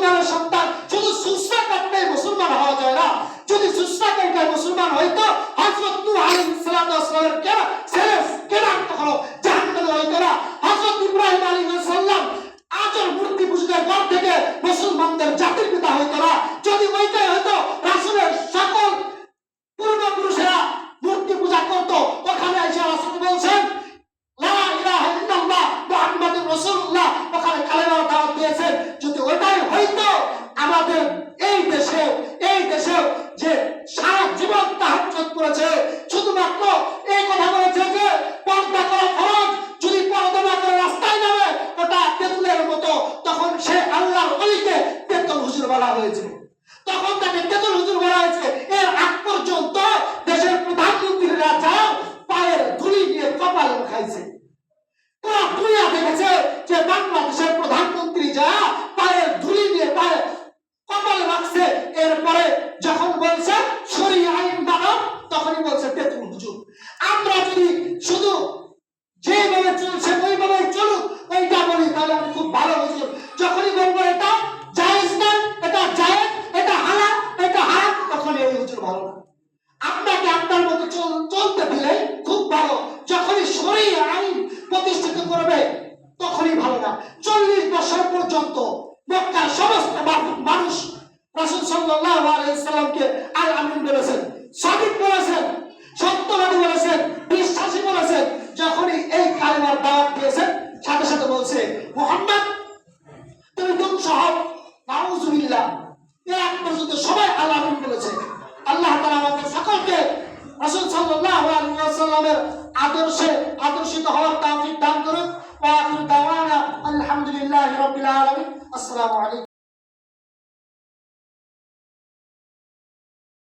ইমানের সন্তান। শুধু সুসরা কাটলেই মুসলমান হওয়া যায় না। যদি সুসরা কাটলে মুসলমান হইতো হযরত নূহ আলাইহিস সালামের কেনা কখনো জাহান্নামে হইতো না। হযরত ইব্রাহিম আলাইহিস সালাম আজর মূর্তি পূজকের ঘর থেকে মুসলমানদের জাতির পিতা হইতো না। যদি ওইটাই হইতো, রাসূলের সকল পূর্বপুরুষেরা মূর্তি পূজা করতো। ওখানে এসে রাসূল বলছেন লা ইলাহা ইল্লাল্লাহ মুহাম্মাদুর রাসূলুল্লাহ, ওখানে কালেমার দাওয়াত দিয়েছেন। যদি ওইটাই হইতো, আমাদের এই দেশে যে সারা জীবন তাহাজ্জুদ করেছে, শুধুমাত্র এই কথা বলেছে যে পর্দা করা ফরজ, যদি পর্দা না করে রাস্তায় নামে ওটা তেঁতুলের মতো, তখন সে আল্লাহর ওলিকে তেঁতুল হুজুর বলা হয়েছে। তখন তাকে তেঁতুল হুজুর বলা হয়েছে। এর আগ পর্যন্ত দেশের প্রধানমন্ত্রীরা যাও পায়ের ধুলি দিয়ে কপালে খাইছে। পুরো দুনিয়া দেখেছে যে বাংলাদেশের প্রধানমন্ত্রী যা পায়ের ধুলি দিয়ে পায়ে কপালে রাখছে। এরপরে যখন বলছে শরীয়ত আইন মানো, তখনই বলছে তেঁতুল হুজুর। আমরা যদি শুধু যেভাবে চলছে ওইভাবে চলুক ওইটা বলি, তাহলে আমি খুব ভালো হুজুর। যখনই বলবো এটা জায়েজ না, এটা জায়েজ, এটা হালাল, এটা হারাম, তখন এই হুজুর ভালো না। আপনাকে আপনার মতো চলতে দিলে খুব ভালো। যখনই শরীয়ত আইন প্রতিষ্ঠিত করবে তখনই ভালো না। 40 বছর পর্যন্ত মক্কার সমস্ত মানুষ রাসূল সাল্লাল্লাহু আলাইহি সাল্লামকে আল আমিন বলেছেন, সাদিক বলেছেন, সত্যবাদী বলেছেন, বিশ্বাসী বলেছেন। যখনই এই কালেমার দাওয়াত দিয়েছেন, সাথে সাথে বলছে মুহাম্মদ তুমি ধ্বংস হও, নাউযুবিল্লাহ। এর আগ পর্যন্ত সবাই আল আমিন বলেছে। আল্লাহ তাআলা আমাদের সকলকে রাসূল সাল্লাল্লাহু আলাইহি ওয়াসাল্লামের আদর্শে আদর্শিত হওয়ার তৌফিক দান করুন। ওয়া আখিরু দাওয়ানা আলহামদুলিল্লাহি রাব্বিল আলামিন। আসসালামু আলাইকুম।